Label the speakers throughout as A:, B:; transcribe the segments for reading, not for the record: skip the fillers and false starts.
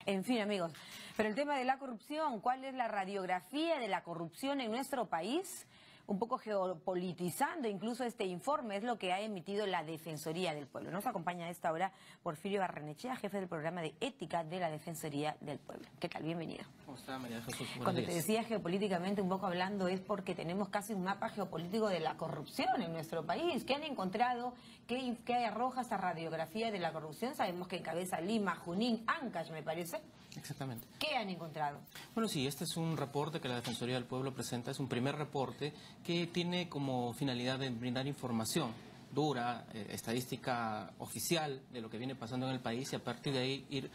A: En fin, amigos, pero el tema de la corrupción, ¿cuál es la radiografía de la corrupción en nuestro país? Un poco geopolitizando incluso este informe, es lo que ha emitido la Defensoría del Pueblo. Nos acompaña a esta hora Porfirio Barrenechea, jefe del programa de ética de la Defensoría del Pueblo. ¿Qué tal? Bienvenido.
B: ¿Cómo está, María Jesús?
A: Cuando te decía geopolíticamente, un poco hablando, es porque tenemos casi un mapa geopolítico de la corrupción en nuestro país. ¿Qué han encontrado? ¿Qué arroja esta radiografía de la corrupción? Sabemos que encabeza Lima, Junín, Ancash, me parece.
B: Exactamente.
A: ¿Qué han encontrado?
B: Bueno, sí, este es un reporte que la Defensoría del Pueblo presenta, es un primer reporte que tiene como finalidad de brindar información dura, estadística oficial de lo que viene pasando en el país y a partir de ahí ir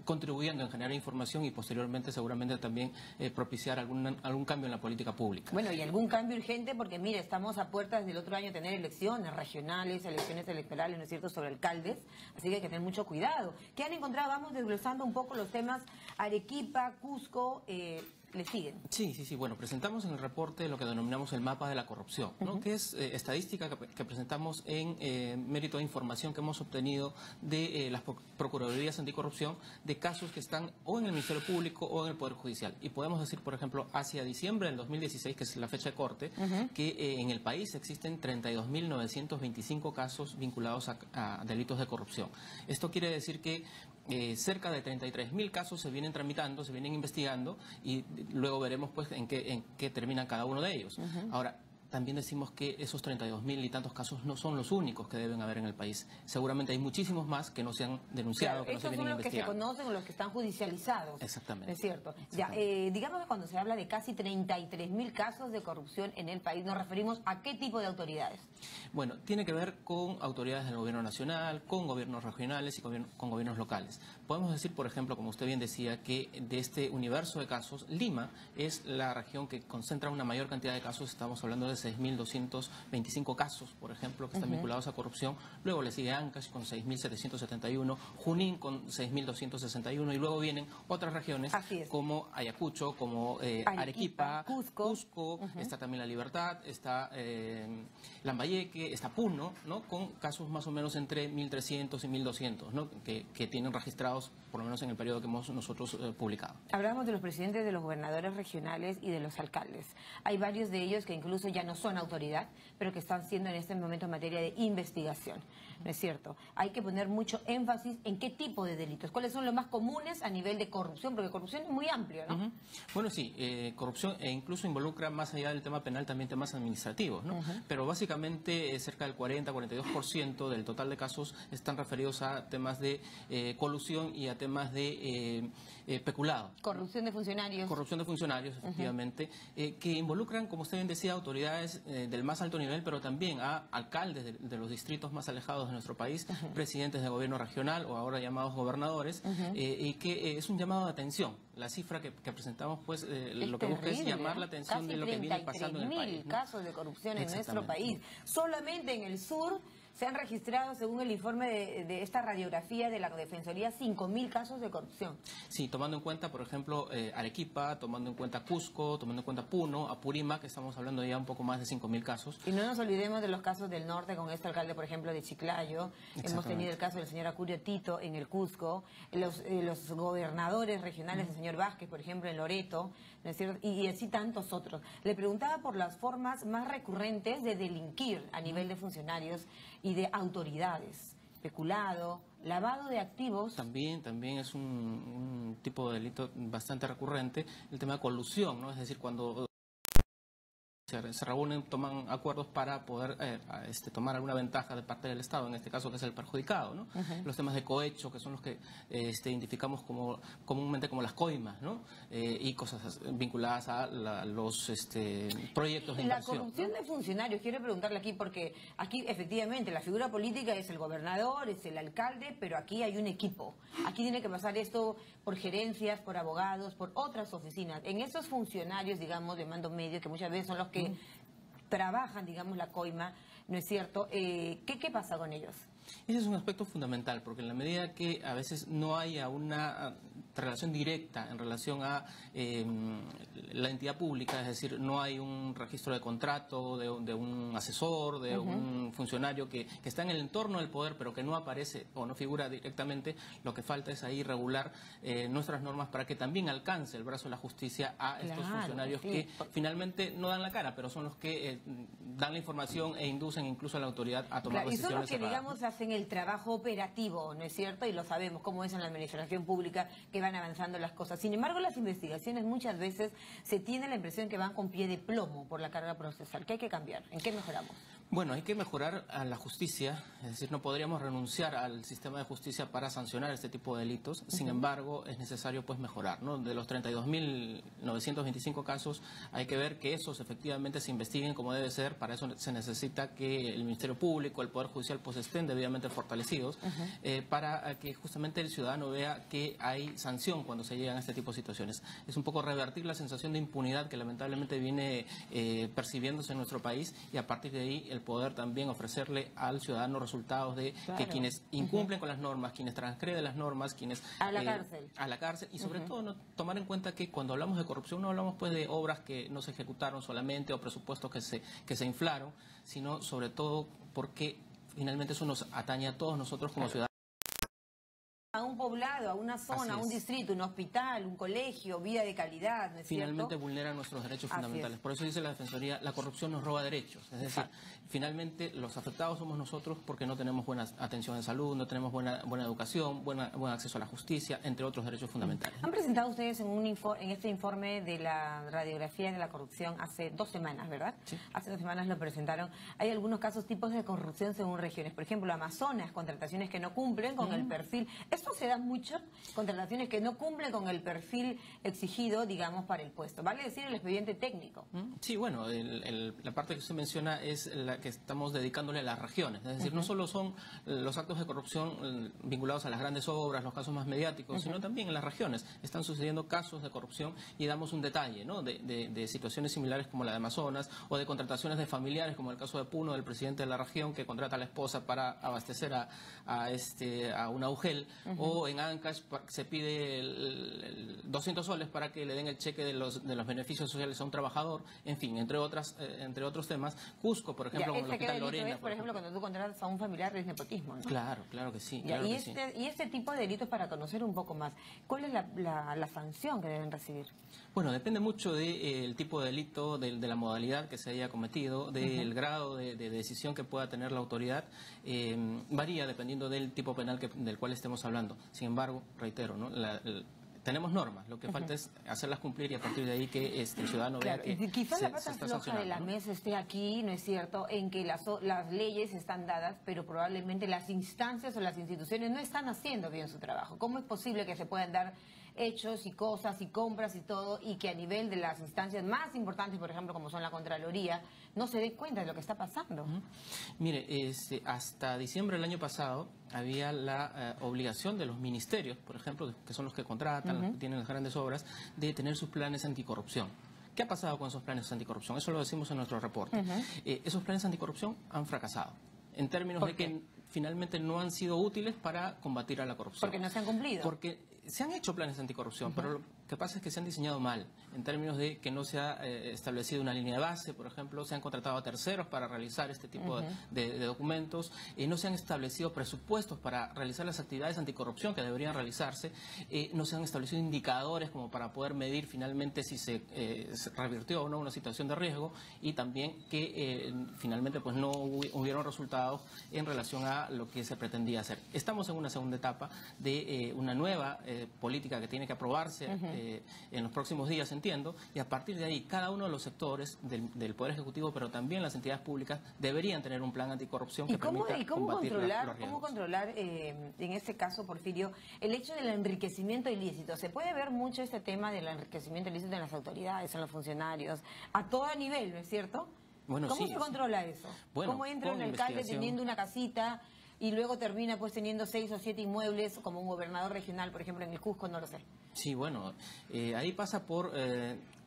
B: contribuyendo en generar información y posteriormente seguramente también propiciar algún cambio en la política pública.
A: Bueno, y algún cambio urgente porque mire, estamos a puertas del otro año de tener elecciones regionales, elecciones electorales, ¿no es cierto?, sobre alcaldes, así que hay que tener mucho cuidado. ¿Qué han encontrado? Vamos desglosando un poco los temas Arequipa, Cusco, ¿le siguen?
B: Sí. Bueno, presentamos en el reporte lo que denominamos el mapa de la corrupción, ¿no? Que es estadística que presentamos en mérito de información que hemos obtenido de las Procuradurías Anticorrupción de casos que están o en el Ministerio Público o en el Poder Judicial. Y podemos decir, por ejemplo, hacia diciembre del 2016, que es la fecha de corte, que en el país existen 32.925 casos vinculados a delitos de corrupción. Esto quiere decir que cerca de 33.000 casos se vienen tramitando, se vienen investigando y luego veremos pues en qué terminan cada uno de ellos. Ahora, también decimos que esos 32.000 y tantos casos no son los únicos que deben haber en el país. Seguramente hay muchísimos más que no se han denunciado, que no se vienen investigando.
A: Estos son los que se conocen o los que están judicializados.
B: Exactamente.
A: ¿Es cierto? Ya, digamos que cuando se habla de casi 33.000 casos de corrupción en el país, ¿nos referimos a qué tipo de autoridades?
B: Bueno, tiene que ver con autoridades del gobierno nacional, con gobiernos regionales y con gobiernos locales. Podemos decir, por ejemplo, como usted bien decía, que de este universo de casos, Lima es la región que concentra una mayor cantidad de casos. Estamos hablando de 6.225 casos, por ejemplo, que están vinculados a corrupción. Luego le sigue Ancash con 6.771, Junín con 6.261 y luego vienen otras regiones como Ayacucho, como Arequipa, Cusco, está también La Libertad, está Lambayeque, está Puno, ¿no? Con casos más o menos entre 1.300 y 1.200, ¿no? que tienen registrados por lo menos en el periodo que hemos nosotros publicado.
A: Hablamos de los presidentes, de los gobernadores regionales y de los alcaldes. Hay varios de ellos que incluso ya no son autoridad, pero que están siendo en este momento en materia de investigación, ¿no es cierto? Hay que poner mucho énfasis en qué tipo de delitos, cuáles son los más comunes a nivel de corrupción, porque corrupción es muy amplio, ¿no?
B: Bueno, sí, corrupción incluso involucra más allá del tema penal también temas administrativos, ¿no? Pero básicamente cerca del 40-42% del total de casos están referidos a temas de colusión y a temas de peculado.
A: Corrupción de funcionarios.
B: Corrupción de funcionarios, efectivamente, que involucran, como usted bien decía, autoridades del más alto nivel, pero también a alcaldes de los distritos más alejados de nuestro país, presidentes de gobierno regional o ahora llamados gobernadores, y que es un llamado de atención. La cifra que presentamos, pues, lo que busca es llamar la atención
A: casi
B: de lo que viene pasando en el país, ¿no?
A: casos de corrupción en nuestro país. Solamente en el sur se han registrado, según el informe de esta radiografía de la Defensoría, 5.000 casos de corrupción.
B: Sí, tomando en cuenta, por ejemplo, Arequipa, tomando en cuenta Cusco, tomando en cuenta Puno, Apurímac, que estamos hablando ya un poco más de 5.000 casos.
A: Y no nos olvidemos de los casos del norte con este alcalde, por ejemplo, de Chiclayo. Hemos tenido el caso del señor Acurio Tito en el Cusco, los gobernadores regionales, el señor Vázquez, por ejemplo, en Loreto, ¿no es cierto? Y así tantos otros. Le preguntaba por las formas más recurrentes de delinquir a nivel de funcionarios y de autoridades, peculado, lavado de activos.
B: También es un tipo de delito bastante recurrente, el tema de colusión, ¿no? Es decir, cuando se reúnen, toman acuerdos para poder tomar alguna ventaja de parte del Estado, en este caso que es el perjudicado, ¿no? Los temas de cohecho, que son los que identificamos comúnmente como las coimas, ¿no? Y cosas vinculadas a los proyectos de inversión.
A: La corrupción, ¿no?, de funcionarios, quiero preguntarle aquí, porque aquí efectivamente la figura política es el gobernador, es el alcalde, pero aquí hay un equipo. Aquí tiene que pasar esto por gerencias, por abogados, por otras oficinas. En esos funcionarios, digamos, de mando medio, que muchas veces son los que trabajan, digamos, la coima, ¿no es cierto? ¿Qué pasa con ellos?
B: Ese es un aspecto fundamental, porque en la medida que a veces no haya una relación directa en relación a la entidad pública, es decir, no hay un registro de contrato de un asesor, de un funcionario que está en el entorno del poder, pero que no aparece o no figura directamente. Lo que falta es ahí regular nuestras normas para que también alcance el brazo de la justicia a estos funcionarios que finalmente no dan la cara, pero son los que dan la información e inducen incluso a la autoridad a tomar decisiones.
A: Y son los que,
B: cerradas,
A: digamos, hacen el trabajo operativo, ¿no es cierto? Y lo sabemos cómo es en la administración pública, que van avanzando las cosas. Sin embargo, las investigaciones muchas veces se tiene la impresión que van con pie de plomo por la carga procesal. ¿Qué hay que cambiar? ¿En qué mejoramos?
B: Bueno, hay que mejorar a la justicia, es decir, no podríamos renunciar al sistema de justicia para sancionar este tipo de delitos. Sin embargo, es necesario pues mejorar, ¿no? De los 32.925 casos, hay que ver que esos efectivamente se investiguen como debe ser. Para eso se necesita que el Ministerio Público, el Poder Judicial, pues estén debidamente fortalecidos para que justamente el ciudadano vea que hay sanción cuando se llegan a este tipo de situaciones. Es un poco revertir la sensación de impunidad que lamentablemente viene percibiéndose en nuestro país, y a partir de ahí el poder también ofrecerle al ciudadano resultados de que quienes incumplen con las normas, quienes transgreden las normas, quienes...
A: A la cárcel.
B: A la cárcel, y sobre todo no tomar en cuenta que cuando hablamos de corrupción no hablamos pues de obras que no se ejecutaron solamente o presupuestos que se inflaron, sino sobre todo porque finalmente eso nos atañe a todos nosotros como ciudadanos.
A: A un poblado, a una zona, a un distrito, un hospital, un colegio, vida de calidad, ¿no es
B: finalmente
A: cierto?
B: vulneran nuestros derechos fundamentales. Por eso dice la Defensoría, la corrupción nos roba derechos. Es decir, finalmente los afectados somos nosotros porque no tenemos buena atención de salud, no tenemos buena educación, buen acceso a la justicia, entre otros derechos fundamentales.
A: Han presentado ustedes en este informe de la radiografía de la corrupción hace 2 semanas, ¿verdad?
B: Sí.
A: Hace 2 semanas lo presentaron. Hay algunos casos, tipos de corrupción según regiones. Por ejemplo, Amazonas, contrataciones que no cumplen con el perfil. Esto se da mucho, contrataciones que no cumplen con el perfil exigido, digamos, para el puesto. Vale decir, el expediente técnico.
B: Sí, bueno, la parte que usted menciona es la que estamos dedicándole a las regiones. Es decir, no solo son los actos de corrupción vinculados a las grandes obras, los casos más mediáticos, sino también en las regiones. Están sucediendo casos de corrupción y damos un detalle, ¿no? de situaciones similares como la de Amazonas, o de contrataciones de familiares, como el caso de Puno, del presidente de la región, que contrata a la esposa para abastecer a una UGEL, o en Ancash se pide 200 soles para que le den el cheque de los beneficios sociales a un trabajador, en fin, entre otros temas. Cusco, por ejemplo, con el Hospital Lorena.
A: Por ejemplo, cuando tú contratas a un familiar es nepotismo, ¿no?
B: Claro que sí.
A: Y este tipo de delitos, para conocer un poco más, ¿cuál es la sanción que deben recibir?
B: Bueno, depende mucho del tipo de delito, de la modalidad que se haya cometido, del grado de decisión que pueda tener la autoridad. Varía dependiendo del tipo penal del cual estemos hablando. Sin embargo, reitero, ¿no? Tenemos normas, lo que falta es hacerlas cumplir, y a partir de ahí que el ciudadano vea que
A: quizás la pata
B: se está
A: floja de la
B: sancionando, ¿no?
A: mesa esté aquí, ¿no es cierto?, en que las leyes están dadas, pero probablemente las instancias o las instituciones no están haciendo bien su trabajo. ¿Cómo es posible que se puedan dar hechos y cosas y compras y todo, y que a nivel de las instancias más importantes, por ejemplo, como son la Contraloría, no se dé cuenta de lo que está pasando?
B: Mire, hasta diciembre del año pasado había la obligación de los ministerios, por ejemplo, que son los que contratan, los que tienen las grandes obras, de tener sus planes anticorrupción. ¿Qué ha pasado con esos planes anticorrupción? Eso lo decimos en nuestro reporte. Esos planes anticorrupción han fracasado, en términos de que finalmente no han sido útiles para combatir a la corrupción.
A: Porque no se han cumplido.
B: Porque se han hecho planes anticorrupción, pero lo que pasa es que se han diseñado mal, en términos de que no se ha establecido una línea de base, por ejemplo, se han contratado a terceros para realizar este tipo de documentos, no se han establecido presupuestos para realizar las actividades anticorrupción que deberían realizarse, no se han establecido indicadores como para poder medir finalmente si se revirtió o no una situación de riesgo, y también que finalmente pues no hubieron resultados en relación a lo que se pretendía hacer. Estamos en una segunda etapa de una nueva política que tiene que aprobarse en los próximos días, entiendo, y a partir de ahí cada uno de los sectores del Poder Ejecutivo, pero también las entidades públicas, deberían tener un plan anticorrupción que permita combatir los riesgos.
A: ¿Cómo controlar, en este caso, Porfirio, el hecho del enriquecimiento ilícito? Se puede ver mucho este tema del enriquecimiento ilícito en las autoridades, en los funcionarios, a todo nivel, ¿no es cierto?
B: Bueno,
A: ¿Cómo
B: sí,
A: se controla eso?
B: Bueno,
A: ¿Cómo entra un alcalde teniendo una casita y luego termina pues teniendo 6 o 7 inmuebles, como un gobernador regional, por ejemplo, en el Cusco? No lo sé.
B: Sí, bueno, ahí pasa por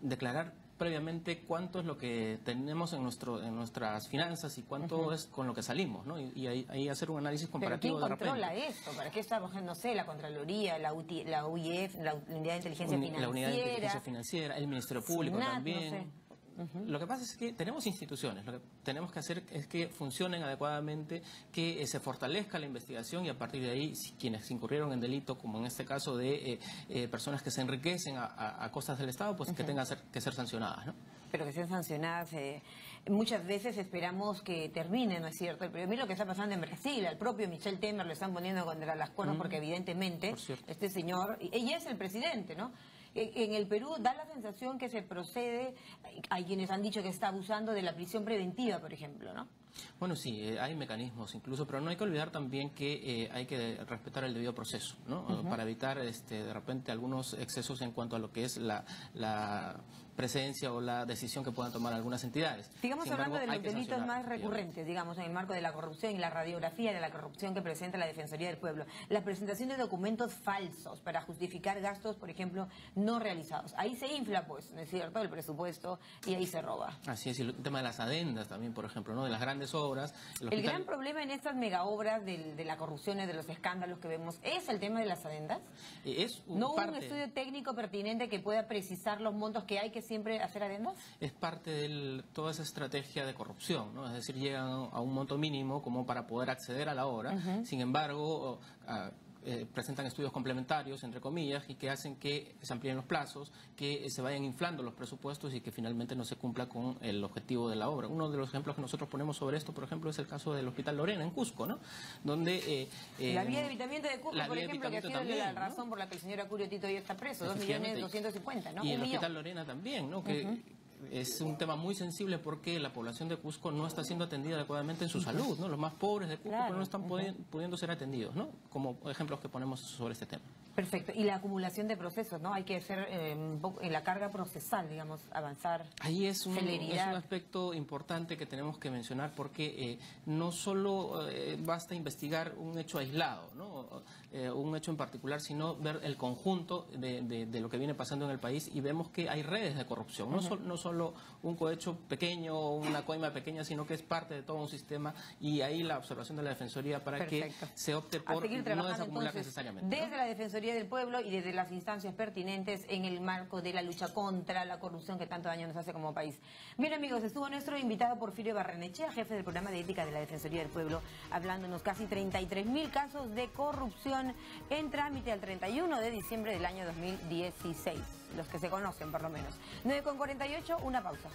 B: declarar previamente cuánto es lo que tenemos en nuestras finanzas y cuánto es con lo que salimos, ¿no? Y ahí hacer un análisis comparativo.
A: ¿Pero quién controla esto? ¿Para qué estamos, no sé, la Contraloría, la UIF, la Unidad de Inteligencia Financiera?
B: La Unidad de Inteligencia Financiera, el Ministerio Público
A: SUNAT,
B: también.
A: No sé.
B: Lo que pasa es que tenemos instituciones, lo que tenemos que hacer es que funcionen adecuadamente, que se fortalezca la investigación y a partir de ahí quienes incurrieron en delito, como en este caso de personas que se enriquecen a costas del Estado, pues que tengan que ser sancionadas, ¿no?
A: Pero que sean sancionadas, muchas veces esperamos que termine, ¿no es cierto? Pero mira lo que está pasando en Brasil, al propio Michel Temer lo están poniendo contra las cuerdas porque evidentemente este señor, ella es el presidente, ¿no? En el Perú da la sensación que se procede, hay quienes han dicho que está abusando de la prisión preventiva, por ejemplo, ¿no?
B: Bueno, sí, hay mecanismos incluso, pero no hay que olvidar también que hay que respetar el debido proceso, ¿no? Para evitar de repente algunos excesos en cuanto a lo que es la presencia o la decisión que puedan tomar algunas entidades.
A: Sigamos hablando de los delitos más recurrentes, digamos, en el marco de la corrupción y la radiografía de la corrupción que presenta la Defensoría del Pueblo. La presentación de documentos falsos para justificar gastos, por ejemplo, no realizados. Ahí se infla, pues, ¿no es cierto?, el presupuesto y ahí se roba.
B: Así es, y el tema de las adendas también, por ejemplo, ¿no?, de las grandes obras.
A: El gran problema en estas megaobras de la corrupción y de los escándalos que vemos es el tema de las adendas. ¿No hubo un estudio técnico pertinente que pueda precisar los montos que hay que siempre hacer adendas?
B: Es parte de toda esa estrategia de corrupción, ¿no? Es decir, llegan a un monto mínimo como para poder acceder a la obra. Sin embargo, presentan estudios complementarios, entre comillas, y que hacen que se amplíen los plazos, que se vayan inflando los presupuestos y que finalmente no se cumpla con el objetivo de la obra. Uno de los ejemplos que nosotros ponemos sobre esto, por ejemplo, es el caso del Hospital Lorena en Cusco, ¿no? Donde
A: la vía de evitamiento de Cusco, por ejemplo, que ha sido la razón por la que el señor Acurio Tito hoy está preso, 2.250.000, ¿no?
B: Y el Hospital Lorena también, ¿no? Que es un tema muy sensible porque la población de Cusco no está siendo atendida adecuadamente en su salud, ¿no? Los más pobres de Cusco no están pudiendo ser atendidos, ¿no? Como ejemplos que ponemos sobre este tema.
A: Perfecto. Y la acumulación de procesos, ¿no? Hay que hacer en la carga procesal, digamos, avanzar.
B: Ahí es un aspecto importante que tenemos que mencionar porque no solo basta investigar un hecho aislado, ¿no? Un hecho en particular, sino ver el conjunto de lo que viene pasando en el país y vemos que hay redes de corrupción, no solo un cohecho pequeño o una coima pequeña, sino que es parte de todo un sistema y ahí la observación de la Defensoría para que se opte por no desacumular necesariamente.
A: Desde la Defensoría del Pueblo y desde las instancias pertinentes en el marco de la lucha contra la corrupción que tanto daño nos hace como país. Bien, amigos, estuvo nuestro invitado Porfirio Barrenechea, jefe del programa de ética de la Defensoría del Pueblo, hablándonos casi 33.000 casos de corrupción en trámite al 31 de diciembre del año 2016, los que se conocen por lo menos. 9:48, una pausa.